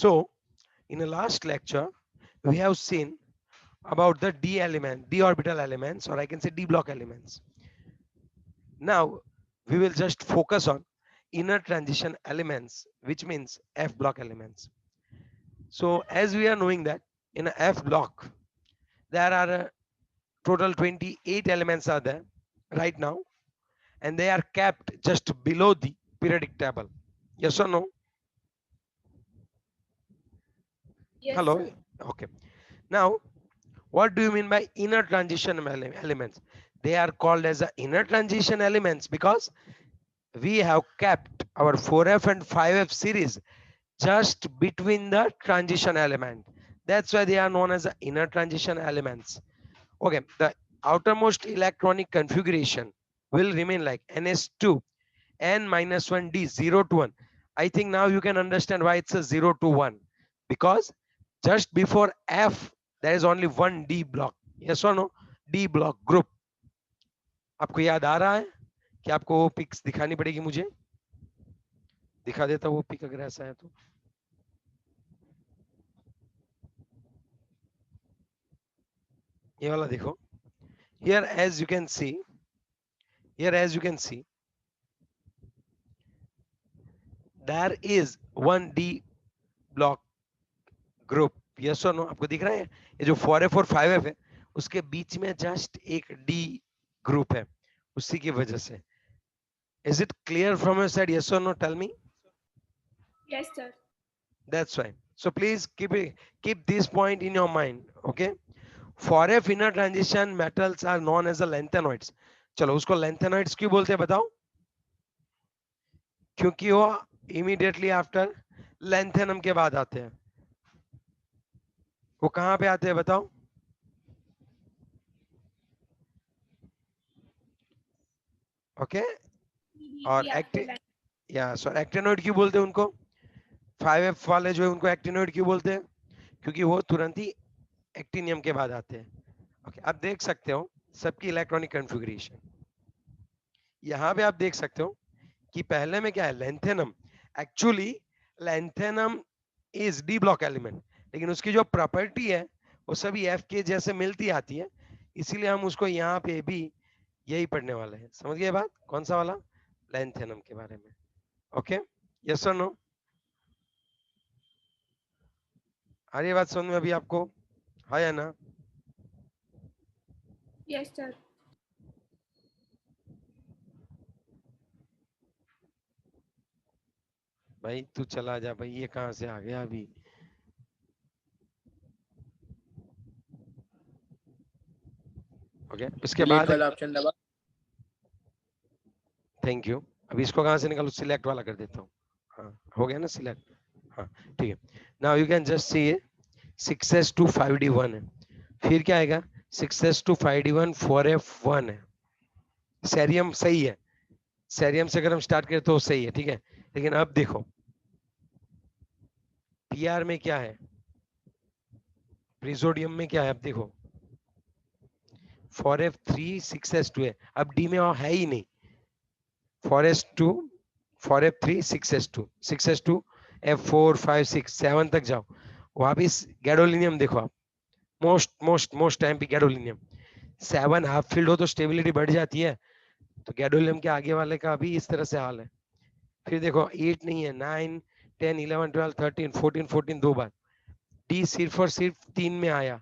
So in the last lecture we have seen about the d orbital elements, or I can say d block elements. Now we will just focus on inner transition elements, which means f block elements. So as we are knowing that in a f block there are a total 28 elements are there right now, and they are kept just below the periodic table. Yes or no? Yes, Hello. sir. Okay. Now what do you mean by inner transition elements? They are called as the inner transition elements because we have kept our 4f and 5f series just between the transition element. That's why they are known as the inner transition elements. Okay, the outermost electronic configuration will remain like ns2 n minus 1 d 0 to 1. I think now you can understand why it's a 0 to 1, because just before f there is only one d block. Yes or no? D block group. आपको याद आ रहा है कि आपको वो pics दिखानी पड़ेगी? मुझे दिखा देता वो पिक अगर ऐसा है तो. ये वाला देखो. Here as you can see, there is one D block group. Yes or no? आपको दिख रहा है ये जो 4f और 5f है उसके बीच में जस्ट एक D ग्रुप है, उसी की वजह से. Is it clear from your side? Yes or no? Tell me. Yes, sir. That's why. So please keep this point in your mind. Okay. 4f inner transition metals are known as the lanthanoids. चलो उसको lanthanoids क्यों बोलते हैं बताओ? क्योंकि वो immediately after lanthanum के बाद आते हैं. वो कहां पे आते हैं बताओ? ओके. और After that. या सो एक्टिनोइड क्यों बोलते हैं उनको? 5f वाले जो है उनको एक्टिनोइड क्यों बोलते हैं? क्योंकि वो तुरंत ही एक्टिनियम के बाद आते हैं. ओके, आप देख सकते हो सबकी इलेक्ट्रॉनिक कॉन्फ़िगरेशन. यहाँ पे आप देख सकते हो कि पहले में क्या है, lanthanum. Actually lanthanum is D block element, लेकिन उसकी जो प्रॉपर्टी है वो सभी एफ के जैसे मिलती आती है, इसीलिए हम उसको यहाँ पे भी यही पढ़ने वाले हैं. समझ गए बात? कौन सा वाला? लैंथेनम के बारे में. ओके, यस और नो? आ रही है बात समझ में अभी आपको? हाँ या ना? Yes, sir. भाई तू चला जा भाई, ये कहाँ से आ गया अभी? ओके, उसके डिलीट बाद वाला ऑप्शन दबा. Thank you. अभी इसको कहाँ से निकालू? सिलेक्ट वाला कर देता हूँ. हाँ हो गया ना सिलेक्ट. हाँ ठीक है. Now you can just see 6s2 5d1 है. फिर क्या आएगा? 6s2 5d1 4f1 है. सेरियम सही है. सेरियम से अगर हम स्टार्ट करें तो सही है, ठीक है. लेकिन अब देखो पीआर में क्या है, प्रिजोडियम में क्या है, अब देखो 4f3 6s2 है. अब डी में और है ही नहीं. 4s2 4f3 6s2 6s2 f4 5 6 7 तक जाओ, वहां भी गैडोलिनियम देखो आप. मोस्ट टाइम पे गैडोलिनियम. 7 हाफ फील्ड हो तो स्टेबिलिटी बढ़ जाती है, तो गैडोलिनियम के आगे वाले का भी इस तरह से हाल है. फिर देखो 8 नहीं है, 9 10 11 12 13 14 14 दो बार. डी सिर्फ और सिर्फ 3 में आया,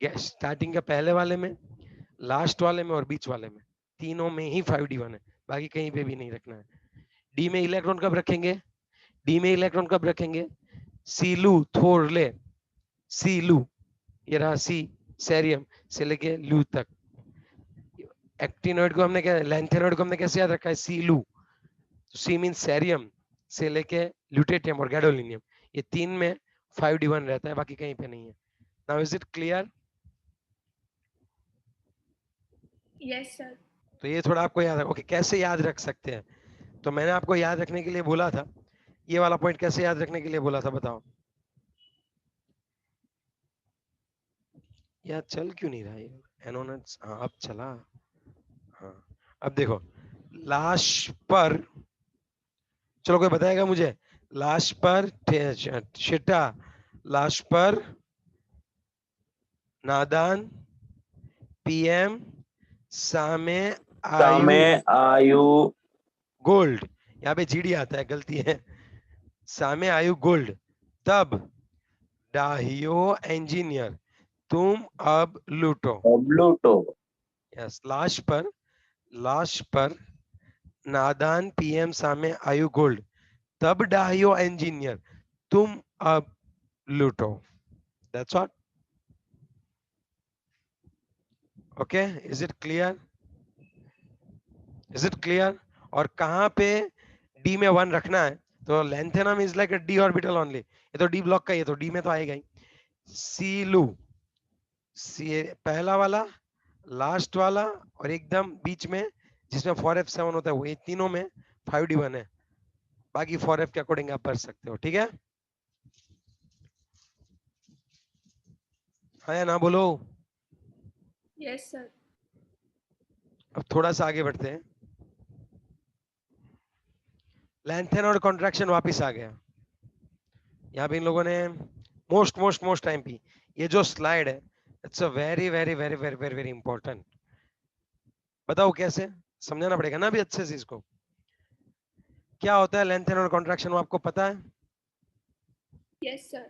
स्टार्टिंग के पहले वाले में, लास्ट वाले में और बीच वाले में. तीनों में ही 5d1 है, बाकी कहीं पे भी नहीं रखना है. डी में इलेक्ट्रॉन कब रखेंगे? डी में इलेक्ट्रॉन कब रखेंगे? सीलू थोरले. सीलू, ये रहा सी, सेरियम से लेके लू तक. एक्टिनोइड को हमने क्या, लैंथेनोइड को हमने कैसे याद रखा है? सीलू. सी मीन सेरियम से लेके ल्यूटेटियम और गैडोलिनियम, ये तीन में 5d1 रहता है, बाकी कहीं पे नहीं है. Now is it clear? Yes, sir. तो ये थोड़ा आपको याद रखो. ओके, कैसे याद रख सकते हैं? तो मैंने आपको याद रखने के लिए बोला था, ये वाला पॉइंट कैसे याद रखने के लिए बोला था बताओ? यार चल क्यों नहीं रहा ये एनोनेट्स? हाँ अब चला. हाँ अब देखो लाश पर, चलो कोई बताएगा मुझे लास्ट पर शिटा, लास्ट पर नादान, पीएम सामे आयु आयु गोल्ड, यहाँ पे जीडी आता है, गलती है, सामे आयु गोल्ड, तब डाहियो इंजीनियर तुम अब लूटो। ब्लूटो यस, लास्ट पर नादान पीएम सामे आयु गोल्ड, तब डाहियो इंजीनियर तुम अब लूटो। That's all. Okay, is it clear? Is it clear? और कहाँ पे डी में 1 रखना है? तो lanthanum is like a D orbital only, ये तो डी ब्लॉक का ही है, तो डी में तो आएगा ही। सी लू, सी पहला वाला, लास्ट वाला, और एकदम बीच में जिसमें 4f7 होता है, वो ये तीनों में 5d1 है। बाकी 4f के अकॉर्डिंग आप भर सकते हो, ठीक है? हाँ या ना बोलो? Yes, sir. अब थोड़ा सा आगे बढ़ते हैं। लेंथेन और कॉन्ट्रैक्शन वापस आ गया। यहाँ पे इन लोगों ने मोस्ट टाइम पे ये जो स्लाइड है, it's a very very very very very very important. बताओ कैसे समझाना पड़ेगा ना अभी अच्छे से इसको। क्या होता है लेंथेन और कॉन्ट्रैक्शन, वो आपको पता है? Yes, sir.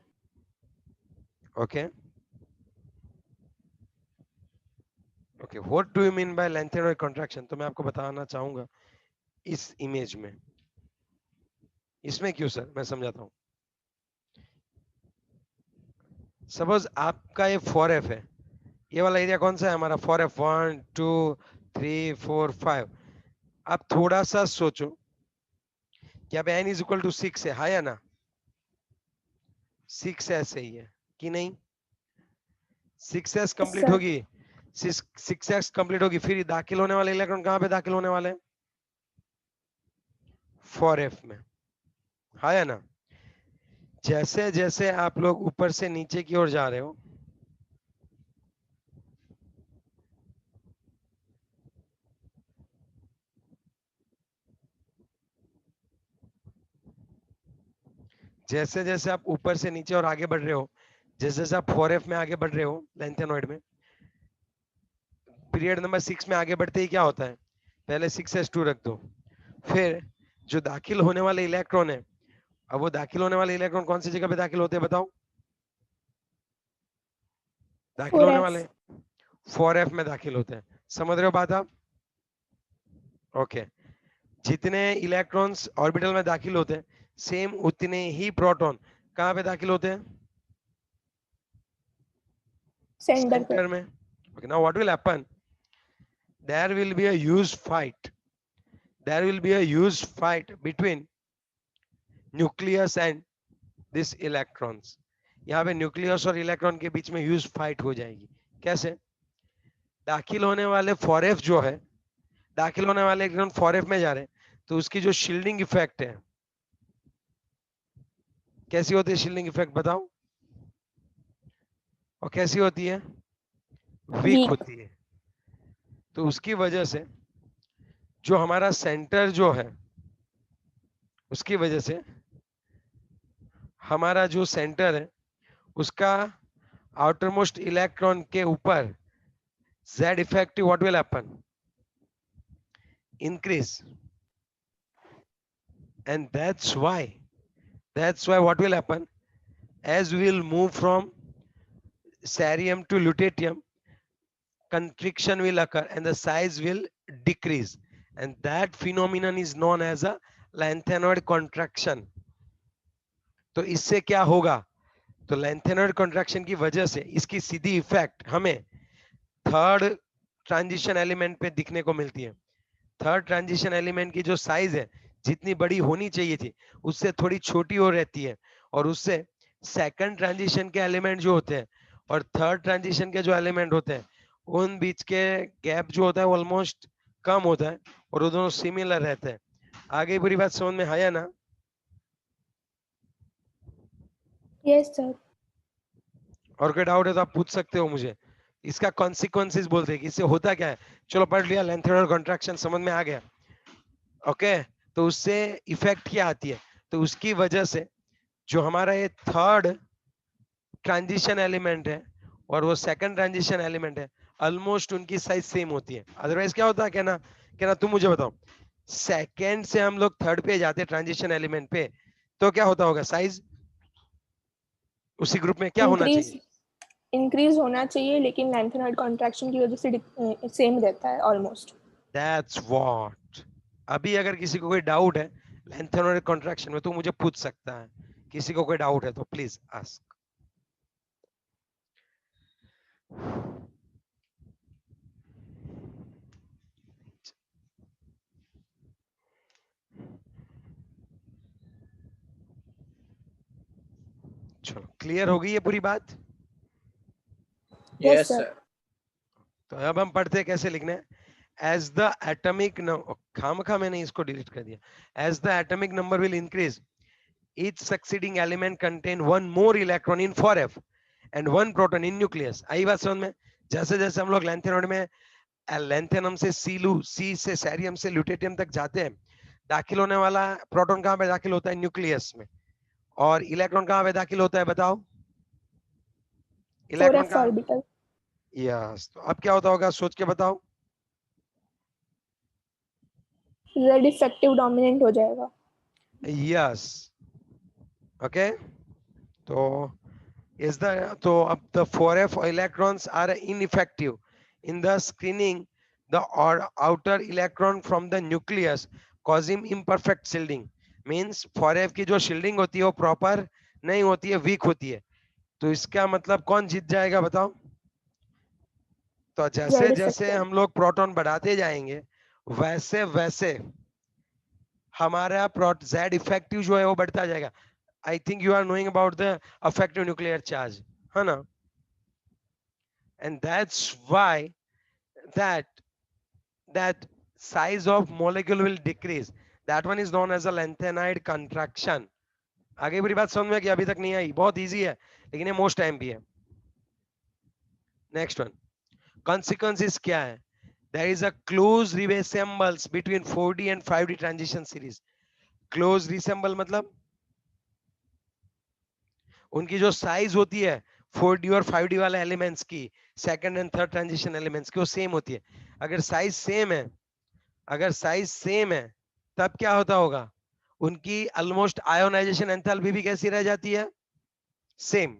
Okay okay, what do you mean by lengthen और कॉन्ट्रैक्शन? तो मैं आपको बताना चाहूंगा इस इमेज में। इसमें क्यों सर? मैं समझाता हूँ। सपोज आपका ये 4f है, ये वाला एरिया कौन सा है हमारा? 4f, 1 2 3 4 5। आप थोड़ा सा सोचो कि अब n इज इक्वल टू 6 है, हाँ या ना? 6 ऐसे ही है कि नहीं? 6s complete sir. होगी, 6s कंप्लीट होगी, फिर दाखिल होने वाले इलेक्ट्रॉन कहाँ पे दाखिल होने वाले हैं? 4f में, हाँ या ना? जैसे जैसे आप लोग ऊपर से नीचे की ओर जा रहे हो, जैसे जैसे आप ऊपर से नीचे और आगे बढ़ रहे हो, जैसे जैसे आप 4f में आगे बढ़ रहे हो लेंथेनॉइड में, पीरियड नंबर 6 में आगे बढ़ते ही क्या होता है? पहले 6s2 रख दो, फिर जो दाखिल होने वाले इलेक्ट्रॉन है, अब वो दाखिल होने वाले इलेक्ट्रॉन कौन सी जगह पे दाखिल होते हैं बताओ? दाखिल होने 4F. वाले 4f में दाखिल होते हैं। समझ रहे हो बात आप? ओके, जितने इलेक्ट्रॉन्स ऑर्बिटल में दाखिल होते हैं, सेम उतने ही प्रोटॉन कहाँ पे दाखिल होते हैं? Sender पे. सेंटर में। Okay, now what will happen? There will be a huge fight, there will be a huge fight between nucleus and this electrons. यहाँ पे न्यूक्लियस और इलेक्ट्रॉन के बीच में ह्यूज फाइट हो जाएगी। कैसे? दाखिल होने वाले 4f जो है, दाखिल होने वाले इलेक्ट्रॉन 4f में जा रहे हैं, तो उसकी जो शील्डिंग इफेक्ट है, कैसी होती है शील्डिंग इफेक्ट बताओ? और कैसी होती है? Weak Weak. होती है। तो उसकी वजह से जो हमारा सेंटर जो है, उसकी वजह से हमारा जो सेंटर है, उसका आउटरमोस्ट इलेक्ट्रॉन के ऊपर Z effective, what will happen? Increase. And that's why what will happen? As we will move from cerium to lutetium, constriction will occur and the size will decrease. And that phenomenon is known as a lanthanoid contraction. तो इससे क्या होगा? तो lengthenoid contraction की वजह से इसकी सीधी effect हमें थर्ड ट्रांजिशन एलिमेंट पे दिखने को मिलती है। थर्ड ट्रांजिशन एलिमेंट की जो साइज है, जितनी बड़ी होनी चाहिए थी, उससे थोड़ी छोटी हो रहती है, और उससे सेकंड ट्रांजिशन के एलिमेंट जो होते हैं और थर्ड ट्रांजिशन के जो एलिमेंट होते हैं, उन बीच के गैप जो होता है वो ऑलमोस्ट कम होता है और वो दोनों सिमिलर रहते हैं। आगे पूरी बात समझ में आया ना? Yes, sir. और कोई डाउट है तो आप पूछ सकते हो मुझे। इसका कॉन्सिक्वेंसेस बोलते हैं कि इससे होता क्या है। चलो पढ़ लिया, लेंथेनॉइड कॉन्ट्रैक्शन समझ में आ गया। ओके, तो उससे इफेक्ट क्या आती है? तो उसकी वजह से जो हमारा ये थर्ड ट्रांजिशन एलिमेंट है और वो सेकंड ट्रांजिशन एलिमेंट है, ऑलमोस्ट उनकी साइज सेम होती है। अदरवाइज क्या होता है, कहना तुम मुझे बताओ, सेकंड से हम लोग थर्ड पे जाते हैं ट्रांजिशन एलिमेंट पे, तो क्या होता होगा, साइज उसी ग्रुप में क्या होना इंक्रीज चाहिए? इंक्रीज होना चाहिए, लेकिन लेंथेनॉइड कॉन्ट्रैक्शन की वजह से सेम रहता है ऑलमोस्ट। That's what. अभी अगर किसी को कोई डाउट है लेंथेनोइड कॉन्ट्रैक्शन में तो मुझे पूछ सकता है, किसी को कोई डाउट है तो प्लीज आस्क। चलो, क्लियर हो गई है पूरी बात? Yes Yes, sir. sir. तो अब हम पढ़ते हैं कैसे लिखना है। एज द एटॉमिक खामखा मैंने इसको डिलीट कर दिया। As the atomic number will increase, each succeeding element contain one more electron in 4f and one proton in nucleus। आई बात समझ में? जैसे जैसे हम लोग लेंथेनॉइड में लेंथेनम से सीलू, सी से सैरियम से ल्यूटेटियम तक जाते हैं, दाखिल होने वाला प्रोटॉन कहां पे दाखिल होता है? न्यूक्लियस में। और इलेक्ट्रॉन कहां पे दाखिल होता है बताओ? इलेक्ट्रॉन 4f कहां? ऑर्बिटल। यस, तो अब क्या होता होगा, सोच के बताओ। जेड इफेक्टिव डोमिनेंट हो जाएगा। Yes, okay. तो is the so the 4f electrons are ineffective in the screening the or outer electron from the nucleus, causing imperfect shielding। means 4f की जो shielding होती है वो proper नहीं होती है, weak होती है। तो इसका मतलब कौन जीत जाएगा बताओ? तो जैसे जेड जैसे इफेक्टिव। हम लोग प्रोटॉन बढ़ाते जाएंगे वैसे वैसे हमारा जेड इफेक्टिव जो है वो बढ़ता जाएगा। I think you are knowing about the effective nuclear charge, है ना? And that's why that that size of molecule will decrease, that one is known as a lanthanide contraction। आगे पूरी बात समझ में कि अभी तक नहीं आई? बहुत इजी है लेकिन ये मोस्ट टाइम भी है। नेक्स्ट वन, consequences क्या है? there is a close resemblance between 4D and 5D transition series। close resemble मतलब उनकी जो साइज होती है 4D और 5D वाले एलिमेंट्स की, second and third transition elements की, वो सेम होती है। अगर साइज सेम है, अगर साइज सेम है तब क्या होता होगा, उनकी ऑलमोस्ट आयोनाइजेशन एंथैल्पी भी कैसी रह जाती है? सेम।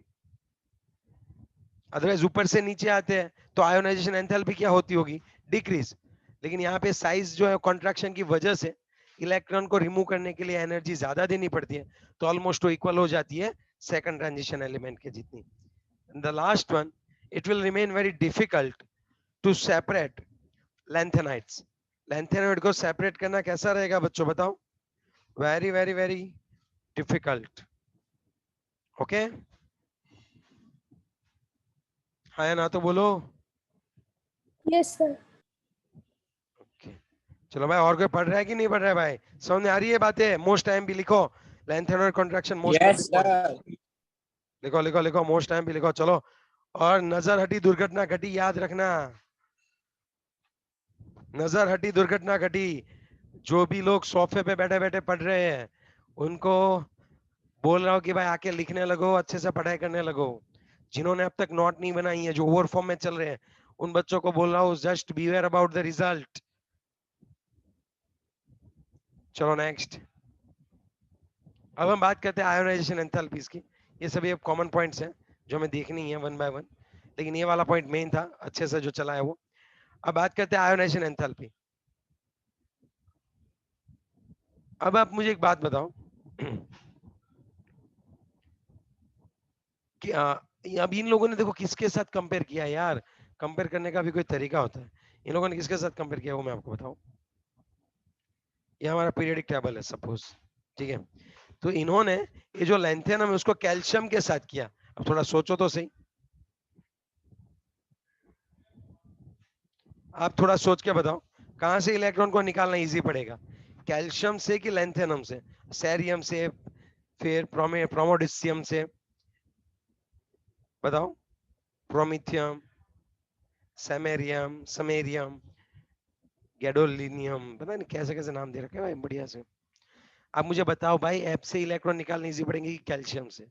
अदरवाइज ऊपर से नीचे आते हैं तो आयोनाइजेशन एंथैल्पी क्या होती होगी? डिक्रीज। लेकिन यहाँ पे साइज जो है कॉन्ट्रैक्शन की वजह से इलेक्ट्रॉन को रिमूव करने के लिए एनर्जी ज्यादा देनी पड़ती है, तो ऑलमोस्ट वो इक्वल हो जाती है सेकंड ट्रांजिशन एलिमेंट के जितनी। The last one, it will remain very difficult to separate lanthanides. Lanthanide को सेपरेट करना कैसा रहेगा बच्चों बताओ? Very very very difficult. Okay, हाँ या ना तो बोलो। Yes sir. okay. चलो भाई, और कोई पढ़ रहा है कि नहीं पढ़ रहा है भाई? समझ में आ रही है बातें? मोस्ट टाइम भी लिखो, lanthanide contraction most time Yes, भी sir. लिखो लिखो लिखो, मोस्ट टाइम भी लिखो। चलो, और नजर हटी दुर्घटना घटी, याद रखना, नजर हटी दुर्घटना घटी। जो भी लोग सोफे पे बैठे बैठे पढ़ रहे हैं उनको बोल रहा हूँ कि भाई आके लिखने लगो, अच्छे से पढ़ाई करने लगो। जिन्होंने अब तक नोट नहीं बनाई है, जो ओवर फॉर्म में चल रहे हैं, उन बच्चों को बोल रहा हूँ just beware about the result. चलो नेक्स्ट, अब हम बात करते हैं आयोनाइजेशन एंथैल्पीज की। ये सभी अब कॉमन पॉइंट्स हैं जो हमें देखनी है वन बाय वन, लेकिन ये वाला पॉइंट मेन था अच्छे से जो चला है वो। अब बात करते हैं आयोनाइजेशन एंथैल्पी। अब आप मुझे एक बात बताओ कि अब इन लोगों ने देखो किसके साथ कंपेयर किया यार, कंपेयर करने का भी कोई तरीका होता है। इन लोगों ने किसके साथ कंपेयर किया वो मैं आपको बताऊं। ये हमारा पीरियोडिक टेबल है सपोज, ठीक है? तो इन्होंने ये जो लैंथेनम है उसको कैल्शियम के साथ किया। अब थोड़ा सोचो तो सही, आप थोड़ा सोच के बताओ कहां से इलेक्ट्रॉन को निकालना इजी पड़ेगा, कैल्शियम से कि लैंथेनम से? सैरियम से, फिर प्रोमोडिसियम से, बताओ। प्रोमिथियम, समेरियम, गैडोलिनियम, पता नहीं कैसे कैसे नाम दे रखे हैं भाई बढ़िया से। अब मुझे बताओ भाई, एफ से इलेक्ट्रॉन निकालने इजी पड़ेंगे कि कैल्शियम से?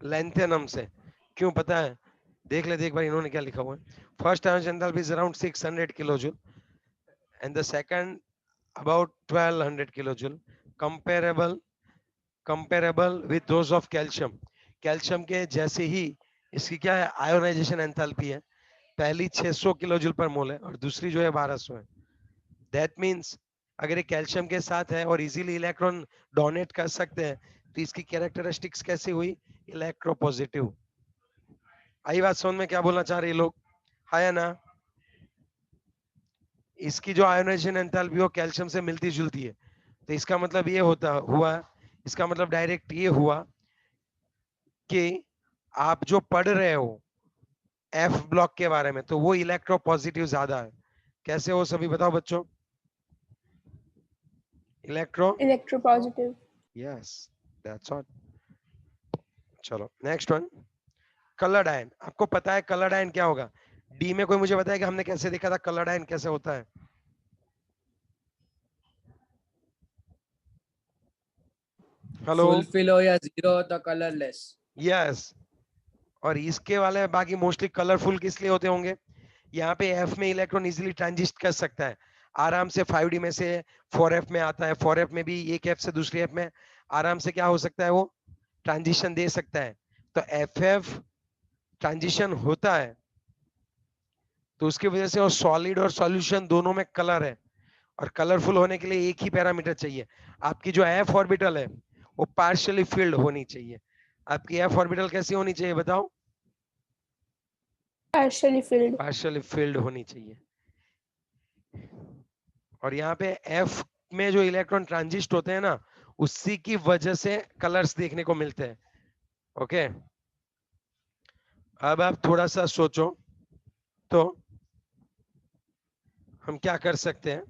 लैंथेनम से। क्यों पता है? देख ले, देख भाई इन्होंने क्या लिखा हुआ है। First ionization enthalpy is around 600 kilojoule and the second about 1200 kilojoule, comparable with those of calcium. Calcium के जैसे ही इसकी क्या है, आयोनाइजेशन एंथैल्पी है। पहली 600 किलोजूल पर मोल है और दूसरी जो है 1200 है। दैट मींस अगर ये कैल्शियम के साथ है और इजीली इलेक्ट्रॉन डोनेट कर सकते हैं, तो इसकी कैरेक्टरिस्टिक्स कैसी हुई? इलेक्ट्रोपॉजिटिव। आई बात समझ में? क्या बोलना चाह रहे हैं लोग? है या ना? इसकी जो आयोनाइजेशन एंथैल्पी वो कैल्शियम से मिलती जुलती है, तो इसका मतलब ये होता हुआ, इसका मतलब डायरेक्ट ये हुआ कि आप जो पढ़ रहे हो एफ ब्लॉक के बारे में, तो वो इलेक्ट्रो पॉजिटिव ज्यादा है। कैसे हो सभी बताओ बच्चों? Electro, electropositive. Yes, that's all. चलो नेक्स्ट वन, कलर्ड आयन। आपको पता है कलर्ड आयन क्या होगा? डी में कोई मुझे बताया कि हमने कैसे देखा था कलर्ड आयन कैसे होता है? हेलो, फुलफिल हो या जीरो हो तो कलरलेस। यस। और इसके वाले बाकी मोस्टली कलरफुल किस लिए होते होंगे? यहाँ पे एफ में इलेक्ट्रॉन इजीली ट्रांजिस्ट कर सकता है आराम से, 5D में से 4F में आता है, 4F में भी एक एफ से दूसरी एफ में आराम से क्या हो सकता है, वो ट्रांजिशन दे सकता है। तो एफ ट्रांजिशन होता है, तो उसकी वजह से वो सॉलिड और सॉल्यूशन दोनों में कलर है। और कलरफुल होने के लिए एक ही पैरामीटर चाहिए, आपकी जो एफ ऑर्बिटल है वो पार्शियली फिल्ड होनी चाहिए। आपकी एफ ऑर्बिटल कैसी होनी चाहिए बताओ? Partially field. पार्शियली फिल्ड होनी चाहिए। और यहाँ पे एफ में जो इलेक्ट्रॉन ट्रांजिस्ट होते हैं ना, उसी की वजह से कलर्स देखने को मिलते हैं। ओके, अब आप थोड़ा सा सोचो तो हम क्या कर सकते हैं।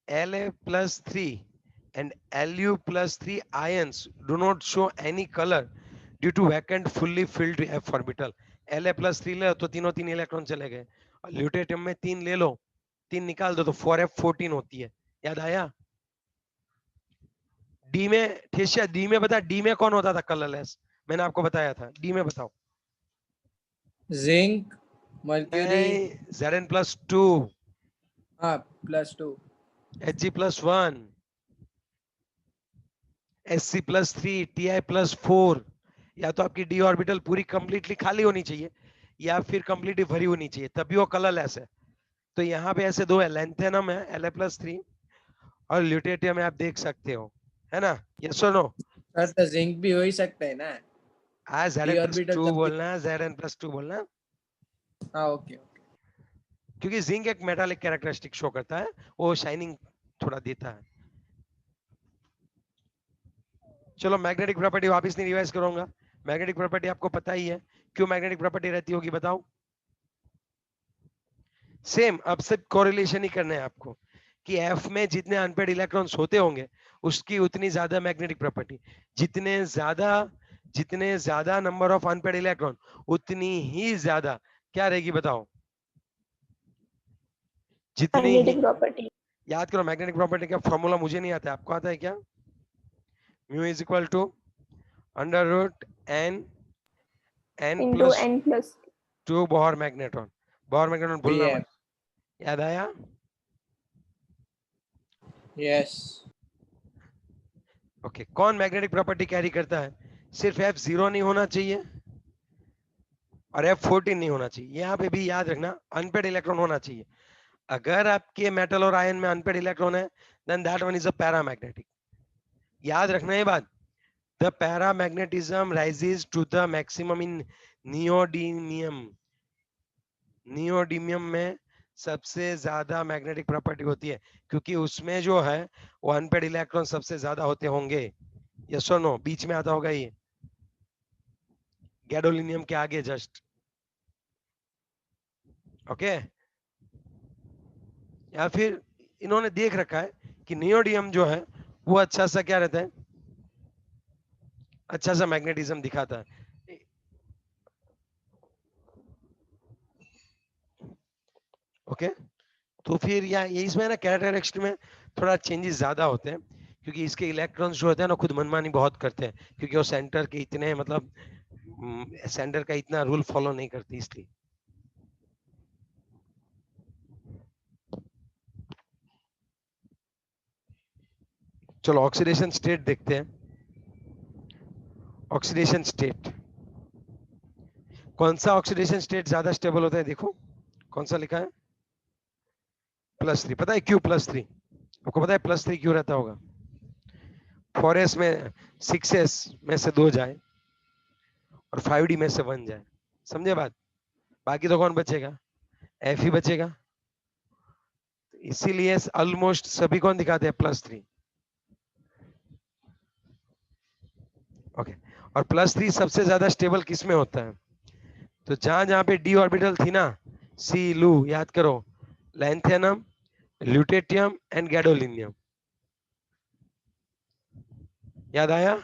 La+3 and Lu+3 ions do not show any color due to vacant fully filled f orbital. La+3 ले लो तो तीनों तीन इलेक्ट्रॉन चले गए, और ल्यूटेटियम में 3 ले लो, 3 निकाल दो तो 4f14 होती है। याद आया? डी में ठेसिया, डी में बता, डी में कौन होता था कलरलेस? मैंने आपको बताया था, डी में बताओ। जिंक, मर्क्यूरी, Zn+2, हाँ +2, Hg+1, Sc+3, Ti+4। या तो आपकी डी ऑर्बिटल पूरी कंप्लीटली खाली होनी चाहिए या फिर कंप्लीटली भरी होनी चाहिए, तभी वो कलरलेस है। तो यहाँ पे ऐसे दो है, लैंथेनम है La+3 और ल्यूटेटियम है, आप देख सकते हो, है ना? यस और नो? सर तो जिंक भी हो ही सकता है ना। डी ऑर्बिटल Zn+2 जब भी, बोलना, Zn+2 बोलना, हाँ ओके ओके। क्योंकि जिंक एक मेटालिक कैरेक्टरिस्टिक शो करता है, वो शाइनिंग थोड़ा देता है। चलो मैग्नेटिक प्रॉपर्टी वापस नहीं रिवाइज करूंगा। मैग्नेटिक प्रॉपर्टी आपको पता ही है, क्यों मैग्नेटिक प्रॉपर्टी रहती होगी बताओ? सेम, अब सिर्फ कोरिलेशन ही करना है आपको कि एफ में जितने अनपेड इलेक्ट्रॉन्स होते होंगे उसकी उतनी ज्यादा मैग्नेटिक प्रॉपर्टी, जितने ज्यादा नंबर ऑफ अनपेड इलेक्ट्रॉन उतनी ही ज्यादा क्या रहेगी बताओ? जितनी ही, मैग्नेटिक प्रॉपर्टी। याद करो मैग्नेटिक प्रॉपर्टी का फॉर्मूला मुझे नहीं आता है, आपको आता है क्या? Mu is equal to √n into n+2 n+2 Bohr magnetron. Bohr magnetron भूलना पीएम, मत। याद आया? यस। ओके, कौन मैग्नेटिक प्रॉपर्टी कैरी करता है? सिर्फ F0 नहीं होना चाहिए और F14 नहीं होना चाहिए। यहाँ पे भी याद रखना अनपेड इलेक्ट्रॉन होना चाहिए। अगर आपके मेटल और आयन में अनपेड इलेक्ट्रॉन है, then that one is a paramagnetic. याद रखना ये बात, the paramagnetism rises to the maximum in neodymium. Neodymium में सबसे ज्यादा मैग्नेटिक प्रॉपर्टी होती है, क्योंकि उसमें जो है वो अनपेड इलेक्ट्रॉन सबसे ज्यादा होते होंगे। यस और नो? बीच में आता होगा ये, गैडोलिनियम के आगे जस्ट। ओके, या फिर इन्होंने देख रखा है कि नियोडियम जो है वो अच्छा सा क्या रहता है, अच्छा सा मैग्नेटिज्म दिखाता है। ओके तो फिर ये इसमें ना कैरेक्टरिस्टिक में थोड़ा चेंजेस ज्यादा होते हैं क्योंकि इसके इलेक्ट्रॉन्स जो होते हैं ना खुद मनमानी बहुत करते हैं क्योंकि वो सेंटर के इतने मतलब सेंटर का इतना रूल फॉलो नहीं करती इसलिए। चलो ऑक्सीडेशन स्टेट देखते हैं। ऑक्सीडेशन स्टेट, कौन सा ऑक्सीडेशन स्टेट ज्यादा स्टेबल होता है? देखो कौन सा लिखा है +3। पता है क्यों +3? आपको पता है +3 क्यों रहता होगा? 4s में 6s में से 2 जाए और 5d में से 1 जाए, समझे बात? बाकी तो कौन बचेगा? F ही बचेगा। इसीलिए ऑलमोस्ट सभी कौन दिखाते हैं +3। ओके और +3 सबसे ज्यादा स्टेबल किस में होता है? तो जहां जहां पे d ऑर्बिटल थी ना, सी लू याद करो, लैंथेनम, ल्यूटेटियम एंड गैडोलिनियम, याद आया?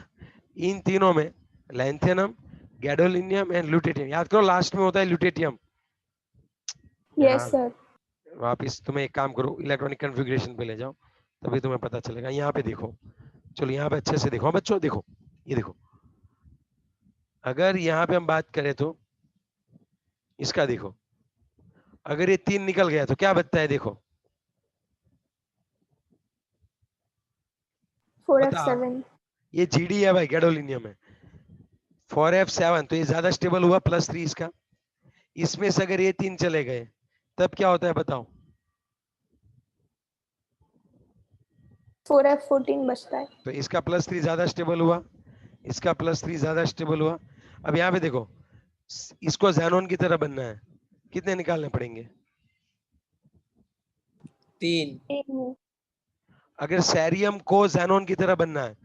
इन तीनों में लैंथेनम, गैडोलिनियम एंड ल्यूटेटियम, याद करो लास्ट में होता है ल्यूटेटियम। Yes sir. वापिस तुम्हें एक काम करो, इलेक्ट्रॉनिक कॉन्फ़िगरेशन पे ले जाओ तभी तुम्हें पता चलेगा। यहाँ पे देखो, चलो यहाँ पे अच्छे से देखो बच्चों, देखो ये देखो, अगर यहाँ पे हम बात करें तो इसका देखो, अगर ये 3 निकल गया तो क्या बचता है? देखो 4f7। ये GD है भाई, गैडोलिनियम है। 4f7 तो ये ज्यादा स्टेबल हुआ +3 इसका। इसमें से अगर ये 3 चले गए तब क्या होता है बताओ? 4f14 बचता है। तो इसका +3 ज्यादा स्टेबल हुआ, इसका +3 ज्यादा स्टेबल हुआ। अब यहाँ पे देखो, इसको ज़ैनोन की तरह बनना है, कितने निकालने पड़ेंगे? 3। अगर सैरियम को ज़ैनोन की तरह बनना है,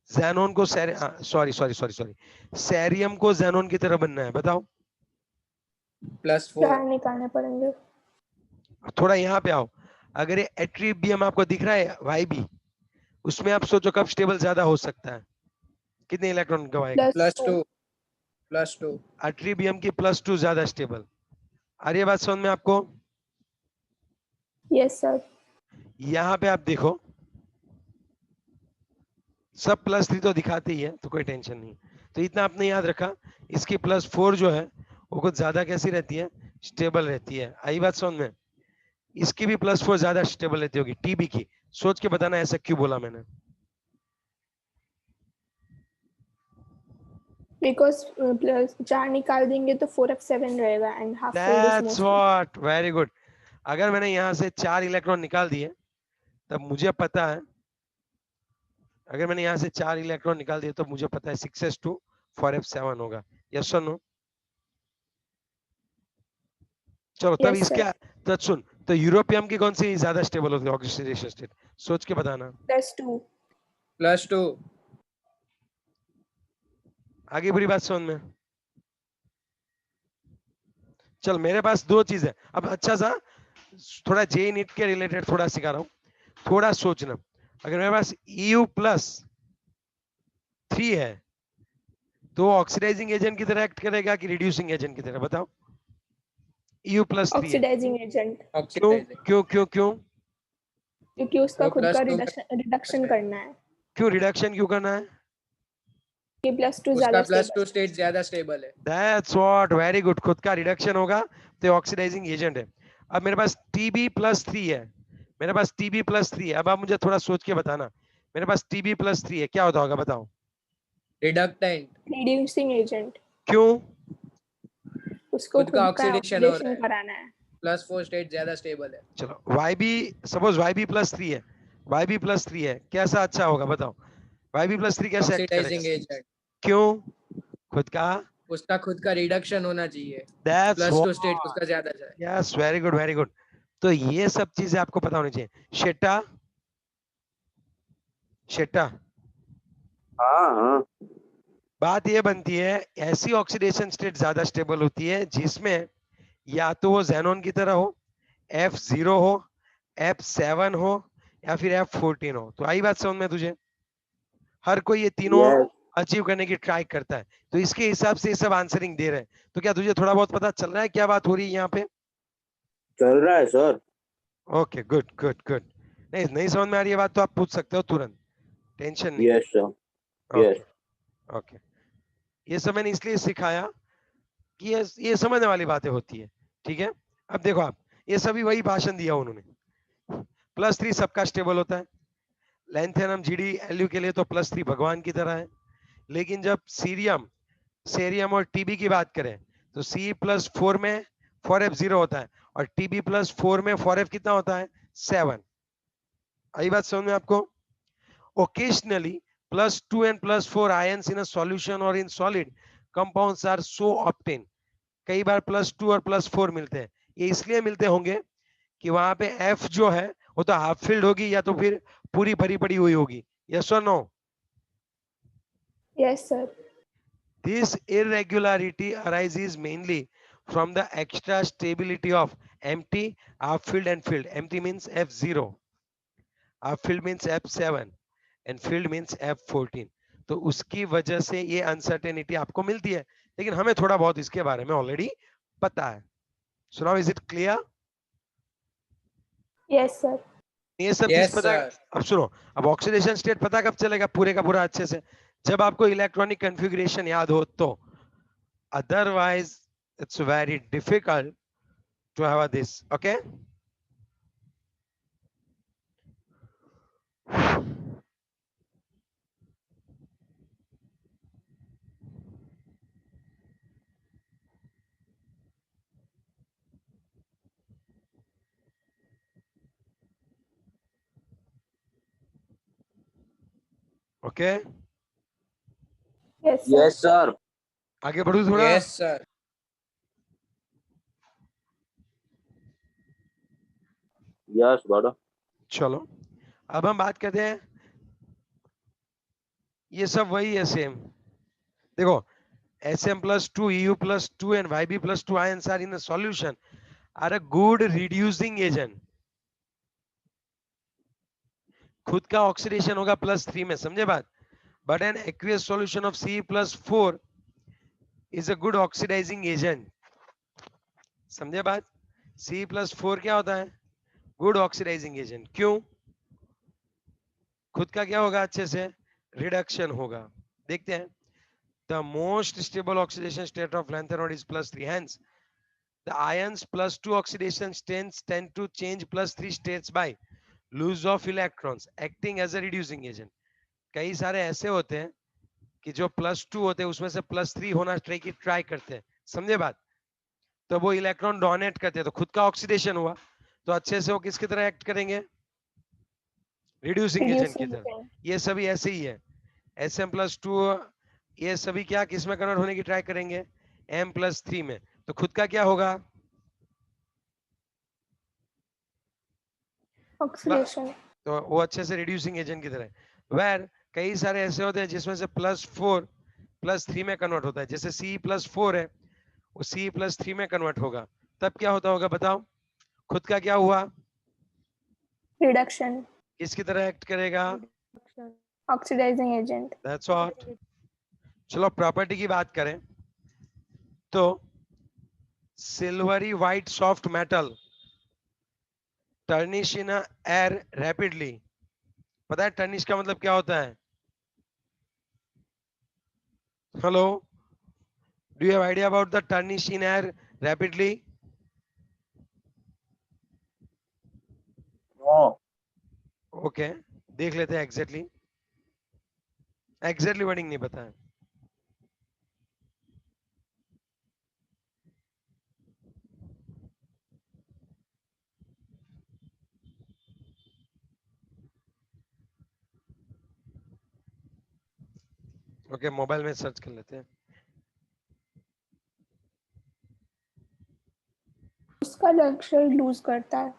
ज़ैनोन को सॉरी सॉरी सॉरी सॉरी, सैरियम को ज़ैनोन की तरह बनना है, बताओ? +4 4 निकालने पड़ेंगे। थोड़ा यहाँ पे आओ, अगर ये एट्रिबियम आपको दिख रहा है YB, उसमें आप सोचो कब स्टेबल ज्यादा हो सकता है, कितने इलेक्ट्रॉन गवाएगा? +2 एट्रिबियम की +2 ज्यादा स्टेबल। आ रही है बात समझ में आपको? Yes sir. यहाँ पे आप देखो सब +3 तो दिखाते ही है, तो कोई टेंशन नहीं। तो इतना आपने याद रखा, इसकी +4 जो है वो कुछ ज्यादा कैसी रहती है? स्टेबल रहती है। आई बात समझ में? इसकी भी +4 ज्यादा स्टेबल रहती होगी TB की। सोच के बताना ऐसा क्यों बोला मैंने। बिकॉज प्लस 4 निकाल देंगे तो 4f7 रहेगा and half full is That's what, very good। अगर मैंने यहाँ से 4 इलेक्ट्रॉन निकाल दिए तब मुझे पता है, अगर मैंने यहाँ से 4 इलेक्ट्रॉन निकाल दिए तो मुझे पता है 6s2 4f7 होगा। यस और नो? चलो तब Yes, इसके sir. तो सुन, तो यूरोपियम की कौन सी ज्यादा स्टेबल होती है ऑक्सीडेशन स्टेट? सोच के बताना। +2 आगे बुरी बात समझ में? चल मेरे पास 2 चीज है, अब अच्छा सा थोड़ा जे नीट के रिलेटेड थोड़ा सिखा रहा हूँ, थोड़ा सोचना। अगर मेरे पास EU+3 है तो ऑक्सीडाइजिंग एजेंट की तरह एक्ट करेगा कि रिड्यूसिंग एजेंट की तरह? बताओ। EU+3 है, ऑक्सीडाइजिंग एजेंट, क्यों क्यों क्यों क्यों? क्योंकि उसका वो खुद का +2 रिडक्शन करना है क्यों रिडक्शन क्यों करना है? कि +2 उसका ज्यादा +2 स्टेट ज्यादा स्टेबल है। That's what, very good। खुद का रिडक्शन होगा तो ऑक्सीडाइजिंग एजेंट है। अब मेरे पास TB+3 है, मेरे पास TB+3 है। अब आप मुझे थोड़ा सोच के बताना, मेरे पास TB+3 है, क्या होता होगा बताओ? रिडक्टेंट, रिड्यूसिंग एजेंट, क्यों? उसको खुद का खुद का ऑक्सीडेशन हो रहा ऑक्सीडेशन है, कराना है। +4 स्टेट ज्यादा स्टेबल है। चलो YB, सपोज YB+3 है, YB+3 है, कैसा अच्छा होगा बताओ? YB+3 कैसे एक्ट ऑक्सीडाइजिंग करेगा? एजेंट, क्यों? खुद का। उसका खुद का रिडक्शन होना चाहिए, That's +2 स्टेट what, उसका ज्यादा जाए। yes, very good, very good। तो ये सब चीजें आपको पता होनी चाहिए। शेटा, शेटा, हाँ बात ये बनती है, ऐसी ऑक्सीडेशन स्टेट ज्यादा स्टेबल होती है जिसमें या तो वो ज़ैनोन की तरह हो, F0 हो, F7 हो या फिर F14 हो। तो आई बात समझ में तुझे? हर कोई ये तीनों यस अचीव करने की ट्राई करता है, तो इसके हिसाब से ये सब आंसरिंग दे रहे हैं। तो क्या तुझे थोड़ा बहुत पता चल रहा है क्या बात हो रही है यहाँ पे? चल रहा है sir. Okay, good good good. नहीं नहीं समझ में आ रही है बात तो आप पूछ सकते हो तुरंत, टेंशन नहीं। Yes sir. Okay yes. Okay. ये सब मैंने इसलिए सिखाया कि ये समझने वाली बातें होती है, ठीक है। अब देखो आप, ये सभी वही भाषण दिया उन्होंने। +3 सबका स्टेबल होता है। लैंथेनम जीडी एलयू के लिए तो +3 भगवान की तरह है। लेकिन जब सीरियम, सेरियम और टीबी की बात करें तो C+4 में 4F 0 होता है और TB+4 में 4F कितना होता है? 7। आई बात समझ में आपको? Occasionally +2 and +4 ions in a solution or in solid compounds are so obtained. कई बार +2 और +4 मिलते हैं। ये इसलिए मिलते होंगे कि वहां पे F जो है वो तो हाफ फिल्ड होगी या तो फिर पूरी भरी पड़ी हुई होगी। यस और no? Yes, sir. This irregularity arises mainly from the extra stability of empty, half filled and filled. Empty means F0, half filled means F7 and filled means F14. तो उसकी वजह से ये अनसर्टेनिटी आपको मिलती है, लेकिन हमें थोड़ा बहुत इसके बारे में ऑलरेडी पता है। So now is it clear? Yes, sir. ये सब चीज Yes, पता है। sir. अब सुनो, अब ऑक्सीडेशन स्टेट पता कब चलेगा पूरे का पूरा अच्छे से? जब आपको इलेक्ट्रॉनिक कॉन्फ़िगरेशन याद हो तो। Otherwise it's very difficult to have this. Okay, okay, Yes, sir. Yes sir. आगे बढ़ू थोड़ा। Yes, sir. यस बड़ा। चलो अब हम बात करते हैं, ये सब वही है सेम। देखो, Sm+2 Eu+2 and Yb+2 ions are in a solution are a good reducing agent. खुद का ऑक्सीडेशन होगा +3 में, समझे बात? But an aqueous solution of C+4 is a good oxidising agent. समझे बात? C+4 क्या होता है? Good oxidising agent. क्यों? खुद का क्या होगा? अच्छे से रिडक्शन होगा। देखते हैं। The most stable oxidation state of lanthanide is +3. Hence, the ions +2 oxidation states tend to change +3 states by lose of electrons, acting as a reducing agent. कई सारे ऐसे होते हैं कि जो +2 होते हैं उसमें से +3 होना ट्राई करते हैं, समझे बात? तो वो इलेक्ट्रॉन डोनेट करते हैं, तो खुद का ऑक्सीडेशन हुआ, तो अच्छे से वो किसकी तरह एक्ट करेंगे? रिड्यूसिंग एजेंट की Reducing तरह। agent. ये सभी ऐसे ही है। Sm+2 ये सभी क्या किस में कन्वर्ट होने की ट्राई करेंगे? M+3 में। तो खुद का क्या होगा? Oxidation. तो वो अच्छे से रिड्यूसिंग एजेंट की तरह। वेर कई सारे ऐसे होते हैं जिसमें से +4 +3 में कन्वर्ट होता है, जैसे C+4 है, वो C+3 में कन्वर्ट होगा, तब क्या होता होगा बताओ? खुद का क्या हुआ? Reduction. किसकी तरह एक्ट करेगा? Oxidizing agent. That's what. चलो प्रॉपर्टी की बात करें तो silvery white soft metal tarnish in air rapidly. पता है टर्निश का मतलब क्या होता है? Hello, do you have idea about the tarnish in air rapidly? No. Okay, देख लेते हैं एग्जैक्टली। एग्जैक्टली वर्डिंग नहीं पता है। ओके, मोबाइल में सर्च कर लेते हैं। उसका लक्ष्य लूज करता है।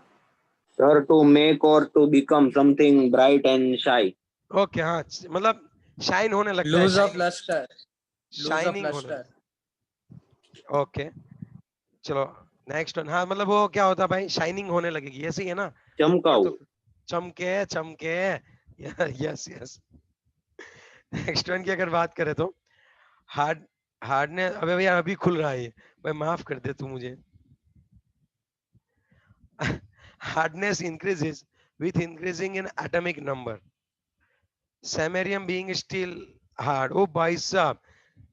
सर टू मेक और to become something bright and shine. Okay, हाँ मतलब शाइन होने लगता है, Lose of luster. Lose of shining होने luster. लगता है। ओके चलो नेक्स्ट वन। हाँ मतलब वो क्या होता है भाई? शाइनिंग होने लगेगी, ऐसे ही है ना? और चमकाऊ। तो चमके चमके। Yes yes. नेक्स्ट वन की अगर बात करें तो हार्ड हार्डनेस। अबे भैया अभी खुल रहा है ये, भाई माफ कर दे तू मुझे। hardness increases with increasing in atomic number. Samarium being still hard. ओ भाई साहब,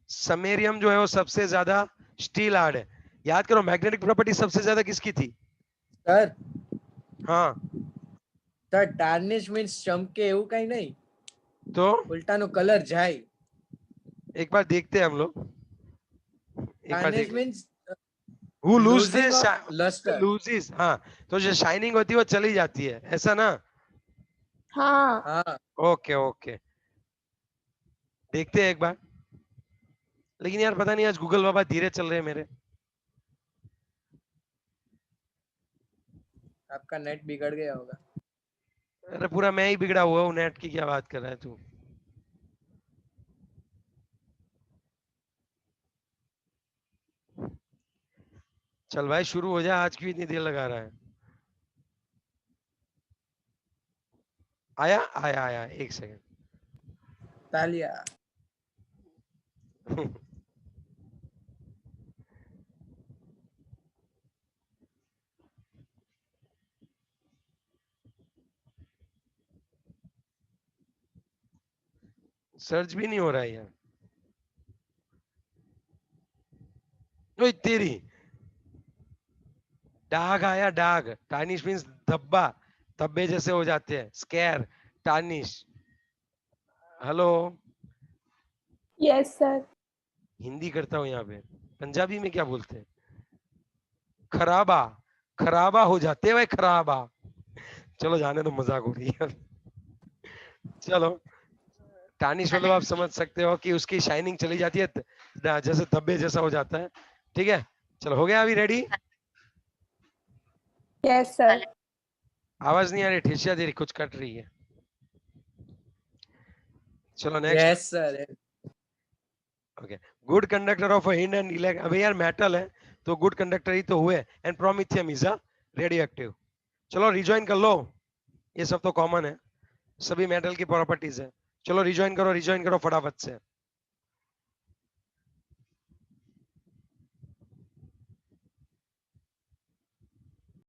samarium जो है वो सबसे ज्यादा स्टील हार्ड है. याद करो मैग्नेटिक प्रॉपर्टी सबसे ज्यादा किसकी थी? સર हाँ સર ટાર્નિશ મીન્સ ચમકે એવું કઈ નહીં, तो ઉલટાનો કલર જાય. एक बार देखते हैं हम लोग. एक बार ટાર્નિશ देख. Means Who loses losing of luster. loses. हाँ तो जो शाइनिंग होती है वो चली जाती है, ऐसा ना? हाँ हाँ ओके ओके, देखते हैं एक बार. लेकिन यार पता नहीं आज गूगल बाबा धीरे चल रहे हैं मेरे. आपका नेट बिगड़ गया होगा. अरे पूरा मैं ही बिगड़ा हुआ हूँ, नेट की क्या बात कर रहा है तू? चल भाई शुरू हो जा, आज क्यों इतनी देर लगा रहा है? आया आया आया, एक सेकंड. તાલિયા. सर्च भी नहीं हो रहा है यार. ओए तेरी, डाग आया. डाग टार्निश मीन्स धब्बा, धब्बे जैसे हो जाते हैं. Square, tarnish. Hello, yes sir. Hindi करता हूँ यहाँ पे. पंजाबी में क्या बोलते हैं? खराबा, खराबा हो जाते हैं भाई, खराबा. चलो जाने दो, मजाक हो रही है. चलो, टार्निश मतलब आप समझ सकते हो कि उसकी शाइनिंग चली जाती है, जैसे धब्बे जैसा हो जाता है. ठीक है, चलो हो गया. अभी रेडी? Yes sir. आवाज नहीं आ रही, ठेसिया दे रही, कुछ कट रही है. चलो next. Yes sir. Okay, good conductor of hind and electron. अबे यार मेटल है तो गुड कंडक्टर ही तो हुए. And प्रोमिथियम is a radio active. चलो रिजॉइन कर लो, ये सब तो कॉमन है, सभी मेटल की प्रॉपर्टीज है. चलो रिजॉइन करो फटाफट से.